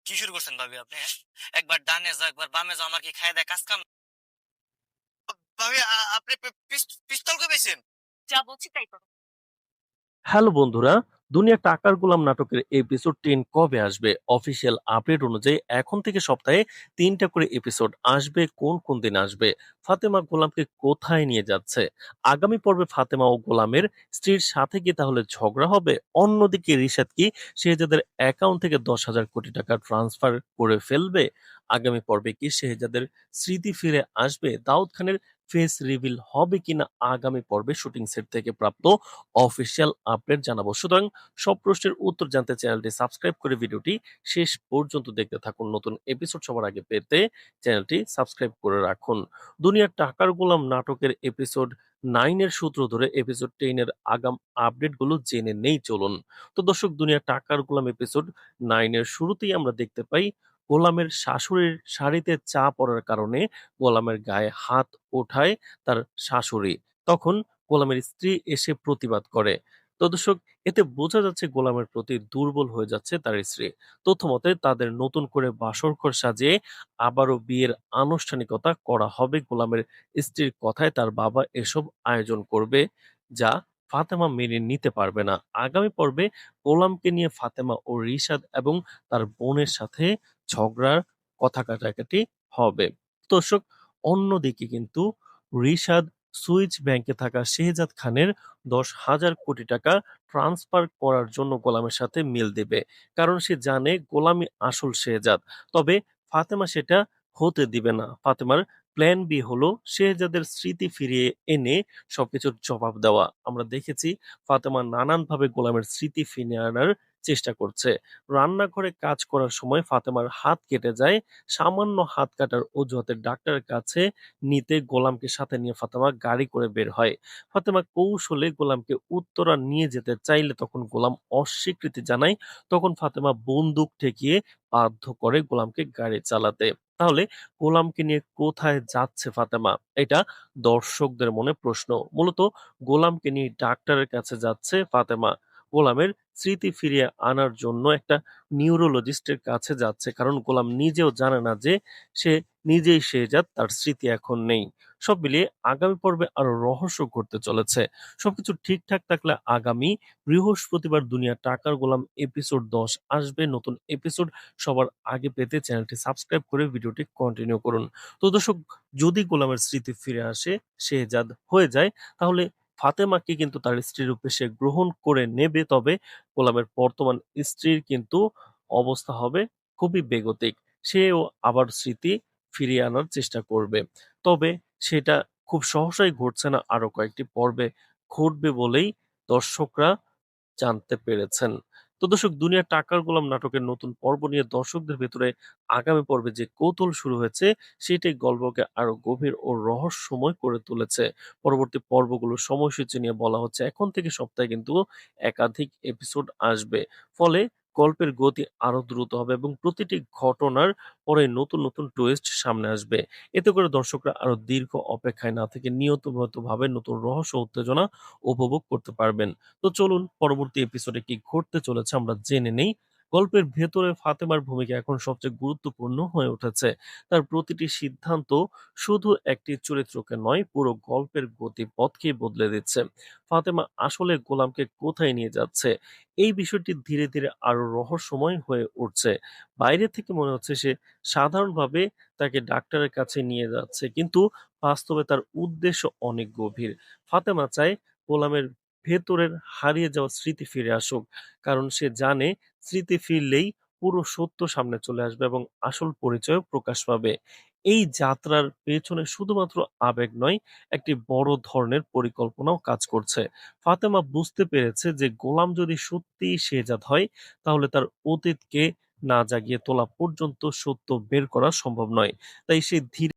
কি শুরু করছেন ভাবি আপনি, হ্যাঁ? একবার ডানে যাও একবার বামে যাও, আমার কি খায় দেয় কাজ কাম? ভাবি আপনি পিস্তল কই পেয়েছেন? যা বলছি তাই করো। হ্যালো বন্ধুরা, দুনিয়া টাকার গোলাম নাটকের এপিসোড 10 কবে আসবে? অফিসিয়াল আপডেট অনুযায়ী এখন থেকে সপ্তাহে 3টা করে এপিসোড আসবে। কোন কোন দিন আসবে? ফাতেমা গোলামকে কোথায় নিয়ে যাচ্ছে? আগামী পর্বে ফাতেমা ও গোলামের স্ত্রীর সাথে কি তাহলে ঝগড়া হবে? অন্যদিকে রিশাদ কি শেহজাদের অ্যাকাউন্ট থেকে 10,000 কোটি টাকা ট্রান্সফার করে ফেলবে? আগামী পর্বে কি শেহজাদের স্মৃতি ফিরে আসবে? দাউদ খানের ফেস রিভিল হবে কিনা আগামী পর্বে শুটিং সেট থেকে প্রাপ্ত অফিসিয়াল আপডেট জানাবো। সুতরাং সব প্রশ্নের উত্তর জানতে চ্যানেলটি সাবস্ক্রাইব করে ভিডিওটি শেষ পর্যন্ত দেখতে থাকুন। নতুন এপিসোড সবার আগে পেতে চ্যানেলটি সাবস্ক্রাইব করে রাখুন। দুনিয়ার টাকার গোলাম নাটকের এপিসোড 9 এর সূত্র ধরে এপিসোড 10 এর আগাম আপডেটগুলো জেনে নেই চলুন। তো দর্শক, দুনিয়ার টাকার গোলাম এপিসোড 9 এর শুরুতেই আমরা দেখতে পাই গোলামের শাশুড়ির শাড়িতে চা পড়ার কারণে গোলামের গায়ে হাত ওঠায় তার শাশুড়ি। তখন গোলামের স্ত্রী এসে প্রতিবাদ করে। তো দর্শক, এতে বোঝা যাচ্ছে গোলামের প্রতি দুর্বল হয়ে যাচ্ছে তার স্ত্রী। তথ্যমতে তাদের নতুন করে বাসরঘর সাজিয়ে আবারও বিয়ের আনুষ্ঠানিকতা করা হবে। গোলামের স্ত্রীর কথায় তার বাবা এসব আয়োজন করবে, যা ফাতেমা মেনে নিতে পারবে না। আগামী পর্বে গোলামকে নিয়ে ফাতেমা ও রিশাদ এবং তার বোনের সাথে ঝগড়ার কথা কাটাকাটি হবে। দর্শক, অন্যদিকে কিন্তু রিশাদ সুইচ ব্যাংকে থাকা শেহজাদ খানের 10,000 কোটি টাকা ট্রান্সফার করার জন্য গোলামের সাথে মিল দেবে, কারণ সে জানে গোলামই আসল শেহজাদ। তবে ফাতেমা সেটা হতে দিবে না। ফাতেমার প্ল্যান বি হলো শেহজাদের স্মৃতি ফিরিয়ে এনে সবকিছুর জবাব দেওয়া। আমরা দেখেছি ফাতেমা নানানভাবে গোলামের স্মৃতি ফিরিয়ে আনার চেষ্টা করছে। রান্নাঘরে কাজ করার সময় ফাতেমার হাত কেটে যায়। সামান্য হাত কাটার অজুহাতে ডাক্তারের কাছে নিতে গোলামকে সাথে নিয়ে ফাতেমা গাড়ি করে বের হয়। ফাতেমা কৌশলে গোলামকে উত্তরা নিয়ে যেতে চাইলে তখন গোলাম অস্বীকৃতি জানায়। তখন ফাতেমা বন্দুক ঠেকিয়ে বাধ্য করে গোলামকে গাড়ি চালাতে। তাহলে গোলামকে নিয়ে কোথায় যাচ্ছে ফাতেমা? এটা দর্শকদের মনে প্রশ্ন। মূলত গোলামকে নিয়ে ডাক্তারের কাছে যাচ্ছে ফাতেমা। গোলামের স্মৃতি ফিরিয়ে আনার জন্য একটা নিউরোলজিস্টের কাছে যাচ্ছে, কারণ গোলাম নিজেও জানে না যে সে নিজেই শেহজাদ, তার স্মৃতি এখন নেই। সব মিলিয়ে আগামী পর্বে আরো রহস্য ঘটতে চলেছে। সবকিছু ঠিকঠাক থাকলে আগামী বৃহস্পতিবার দুনিয়া টাকার গোলাম এপিসোড 10 আসবে। নতুন এপিসোড সবার আগে পেতে চ্যানেলটি সাবস্ক্রাইব করে ভিডিওটি কন্টিনিউ করুন। তো দর্শক, যদি গোলামের স্মৃতি ফিরে আসে, শেহজাদ হয়ে যায়, তাহলে ফাতেমাকে কিন্তু তার স্ত্রীর রূপে সে গ্রহণ করে নেবে। তবে গোলামের বর্তমান স্ত্রীর কিন্তু অবস্থা হবে খুবই বেগতিক। সেও আবার স্মৃতি ফিরিয়ে আনার চেষ্টা করবে। তবে সেটা খুব সহসাই ঘটছে না, আরো কয়েকটি পর্বে ঘটবে বলেই দর্শকরা জানতে পেরেছেন। তো দর্শক, দুনিয়ার টাকার গোলাম নাটকের নতুন পর্ব নিয়ে দর্শকদের ভেতরে আগামী পর্বে যে কৌতূহল শুরু হয়েছে, সেটাই গল্পকে আরো গভীর ও রহস্যময় করে তুলেছে। পরবর্তী পর্বগুলোর সময়সূচি নিয়ে বলা হচ্ছে এখন থেকে সপ্তাহে কিন্তু একাধিক এপিসোড আসবে। ফলে গল্পের গতি আরো দ্রুত হবে এবং প্রতিটি ঘটনার পরে নতুন নতুন টুইস্ট সামনে আসবে। এতে করে দর্শকরা আরো দীর্ঘ অপেক্ষায় না থেকে নিয়মিতভাবে নতুন রহস্য উত্তেজনা উপভোগ করতে পারবেন। তো চলুন পরবর্তী এপিসোডে কি ঘটতে চলেছে আমরা জেনে নেই। গল্পের ভেতরে ফাতেমার ভূমিকা এখন সবচেয়ে গুরুত্বপূর্ণ হয়ে উঠেছে। তার প্রতিটি সিদ্ধান্ত শুধু একটি চরিত্রকে নয়, পুরো গল্পের গতিপথকেই বদলে দিচ্ছে। ফাতেমা আসলে গোলামকে কোথায় নিয়ে যাচ্ছে, এই বিষয়টি ধীরে ধীরে আরো রহস্যময় হয়ে উঠছে। বাইরে থেকে মনে হচ্ছে সে সাধারণভাবে তাকে ডাক্তারের কাছে নিয়ে যাচ্ছে, কিন্তু বাস্তবে তার উদ্দেশ্য অনেক গভীর। ফাতেমা চায় গোলামের ভেতরের হারিয়ে যাওয়া স্মৃতি ফিরে আসুক, কারণ সে জানে স্মৃতি ফিরলেই পুরো সত্য সামনে চলে আসবে এবং আসল পরিচয় প্রকাশ পাবে। এই যাত্রার পেছনে শুধুমাত্র আবেগ নয়, একটি বড় ধরনের পরিকল্পনাও কাজ করছে। ফাতেমা বুঝতে পেরেছে যে গোলাম যদি সত্যিই শেহজাদ হয়, তাহলে তার অতীতকে না জাগিয়ে তোলা পর্যন্ত সত্য বের করা সম্ভব নয়। তাই সে ধীরে